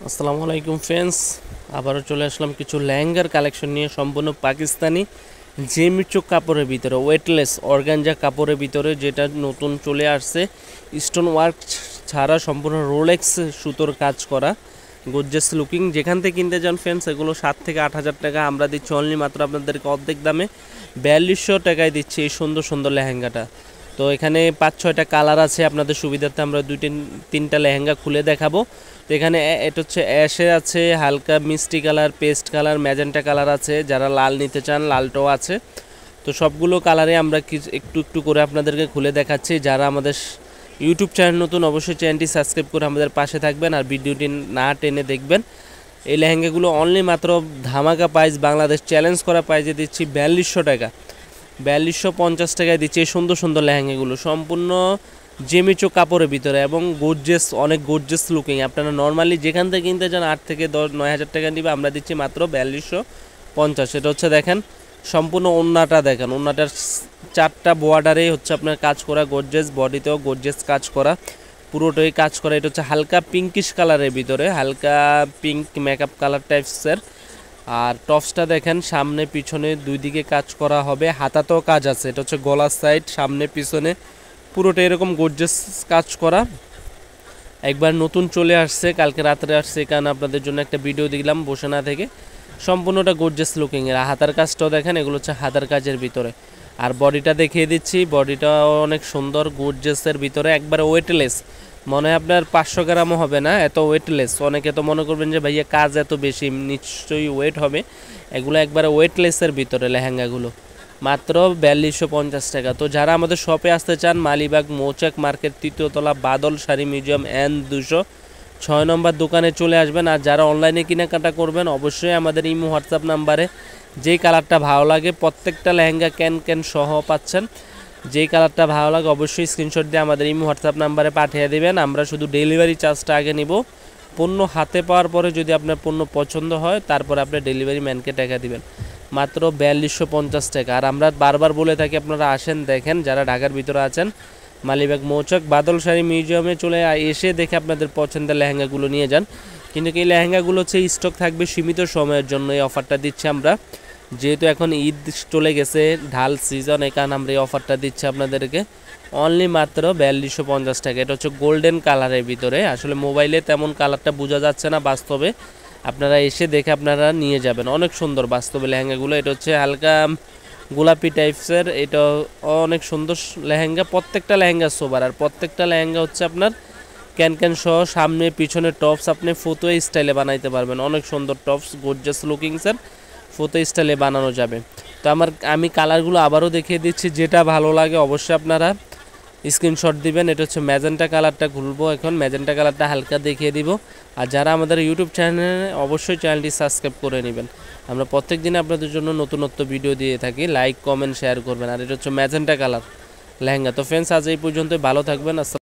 আসসালামু আলাইকুম ফ্রেন্ডস, আবারও চলে আসলাম কিছু লেহেঙ্গার কালেকশন নিয়ে। সম্পূর্ণ পাকিস্তানি জেমিচু কাপড়ের ভিতরে, ওয়েটলেস অর্গানজা কাপড়ের ভিতরে, যেটা নতুন চলে আসছে। স্টোন ওয়ার্ক ছাড়া সম্পূর্ণ রোলেক্স সুতোর কাজ করা, গর্জিয়াস লুকিং। যেখান থেকে কিনতে যান ফ্রেন্ডস, এগুলো 7 থেকে 8 হাজার টাকা। আমরা দিচ্ছি অনলি মাত্র আপনাদেরকে অর্ধেক দামে 4200 টাকায় দিচ্ছি এই সুন্দর সুন্দর লেহেঙ্গাটা। তো এখানে 5-6টা কালার আছে, আপনাদের সুবিধার্থে আমরা 2-3টা লেহেঙ্গা খুলে দেখাবো। তো এখানে এটা হচ্ছে অ্যাশে আছে, হালকা মিষ্টি colour, paste colour, magenta colour আছে। যারা লাল নিতে চান লালটাও আছে। তো সবগুলো কালারে আমরা একটু একটু করে আপনাদেরকে খুলে দেখাচ্ছি। যারা আমাদের ইউটিউব চ্যানেল নতুন, অবশ্যই চ্যানেলটি সাবস্ক্রাইব করে আমাদের পাশে থাকবেন আর ভিডিওটি না টেনে দেখবেন। এই লেহেঙ্গাগুলো অনলি মাত্র ধামাকা প্রাইস, বাংলাদেশ চ্যালেঞ্জ করা প্রাইজে দিচ্ছি 4200 টাকা। 4250 টাকায় দিচ্ছি এই সুন্দর সুন্দর লেহেঙ্গাগুলো, সম্পূর্ণ জেমিচো কাপড়ের ভিতরে এবং গর্জিয়াস, অনেক গর্জিয়াস লুকিং। আপনারা নর্মালি যেখান থেকে কিনতে যান 8 থেকে 9 হাজার টাকা নিবে, আমরা দিচ্ছি মাত্র 4250। এটা হচ্ছে দেখেন সম্পূর্ণ ওন্নাটা দেখেন, ওন্নাটার 4টা বর্ডারে হচ্ছে আপনার কাজ করা, গর্জিয়াস, বডিতেও গর্জিয়াস কাজ করা, পুরোটাই কাজ করা। এটা হচ্ছে হালকা পিঙ্কিশ কালারের ভিতরে, হালকা পিঙ্ক মেকআপ কালার টাইপসের। আর টপসটা দেখেন সামনে পিছনে দুই দিকে কাজ করা হবে, হাতাতেও কাজ আছে। এটা হচ্ছে গলার সাইড, সামনে পিছনে পুরোটা এরকম গর্জিয়াস কাজ করা। একবার নতুন চলে আসছে, কালকে রাত্রে আসছে, এখানে আপনাদের জন্য একটা ভিডিও দিলাম বসে না থেকে। সম্পূর্ণটা গর্জিয়াস লুকিংয়ের। হাতার কাজটাও দেখেন, এগুলো হচ্ছে হাতার কাজের ভিতরে। আর বডিটা দেখিয়ে দিচ্ছি, বডিটাও অনেক সুন্দর, গর্জিয়াসের ভিতরে, একবারে ওয়েটলেস। মনে হয় আপনার 500 গ্রামও হবে না, এত ওয়েটলেস। অনেকে তো মনে করবেন যে ভাইয়া কাজ এত বেশি, নিশ্চয়ই ওয়েট হবে। এগুলো একবারে ওয়েটলেসের ভিতরে লেহেঙ্গাগুলো, মাত্র 4250 টাকা। তো যারা আমাদের শপে আসতে চান, মালিবাগ মৌচাক মার্কেট, 3য় তলা, বাদল শাড়ি মিউজিয়াম N206 নম্বর দোকানে চলে আসবেন। আর যারা অনলাইনে কেনাকাটা করবেন, অবশ্যই আমাদের ইমো হোয়াটসঅ্যাপ নাম্বারে যেই কালারটা ভালো লাগে, প্রত্যেকটা লেহেঙ্গা ক্যান সহ পাচ্ছেন। যেই কালারটা ভালো লাগে অবশ্যই স্ক্রিনশট দিয়ে আমাদের ইমো হোয়াটসঅ্যাপ নাম্বারে পাঠিয়ে দেবেন। আমরা শুধু ডেলিভারি চার্জটা আগে নিব। পণ্য হাতে পাওয়ার পরে যদি আপনার পণ্য পছন্দ হয়, তারপরে আপনি ডেলিভারি ম্যানকে টাকা দিবেন। মাত্র 4250 টাকা। আর আমরা বারবার বলে থাকি, আপনারা আসেন, দেখেন। যারা ঢাকার ভিতরে আছেন, মালিবাগ মৌচাক বাদল শাড়ি মিউজিয়ামে চলে এসে দেখে আপনাদের পছন্দের লেহেঙ্গাগুলো নিয়ে যান। কিন্তু এই লেহেঙ্গাগুলো হচ্ছে স্টক থাকবে সীমিত সময়ের জন্য। এই অফারটা দিচ্ছি আমরা, যেহেতু এখন ঈদ চলে গেছে, ঢাল সিজন, এই কারণে আমরা এই অফারটা দিচ্ছি আপনাদেরকে অনলি মাত্র 4250 টাকা। এটা হচ্ছে গোল্ডেন কালারের ভিতরে। আসলে মোবাইলে তেমন কালারটা বোঝা যাচ্ছে না, বাস্তবে আপনারা এসে দেখে আপনারা নিয়ে যাবেন। অনেক সুন্দর বাস্তবে লেহেঙ্গাগুলো। এটা হচ্ছে হালকা গোলাপি টাইপসের, এটা অনেক সুন্দর লেহেঙ্গা। প্রত্যেকটা লেহেঙ্গা সোবার, আর প্রত্যেকটা লেহেঙ্গা হচ্ছে আপনার ক্যান সহ, সামনে পিছনে টপস আপনি ফটো স্টাইলে বানাইতে পারবেন। অনেক সুন্দর tops, gorgeous looking sir, photo স্টাইলে বানানো যাবে। তো আমি কালারগুলো আবারও দেখিয়ে দিচ্ছি, যেটা ভালো লাগে অবশ্যই আপনারা স্ক্রিনশট দিবেন। এটা হচ্ছে ম্যাজেন্টা কালারটা খুলবো এখন, ম্যাজেন্টা কালারটা হালকা দেখিয়ে দিব। আর যারা আমাদের ইউটিউব চ্যানেলে, অবশ্যই চ্যানেলটি সাবস্ক্রাইব করে নেবেন। আমরা প্রত্যেক দিন আপনাদের জন্য নতুনত্ব ভিডিও দিয়ে থাকি, লাইক কমেন্ট শেয়ার করবেন। আর এটা হচ্ছে ম্যাজেন্টা কালার লেহেঙ্গা। তো ফ্রেন্ডস, আজ এই পর্যন্ত, ভালো থাকবেন। আসসালাম।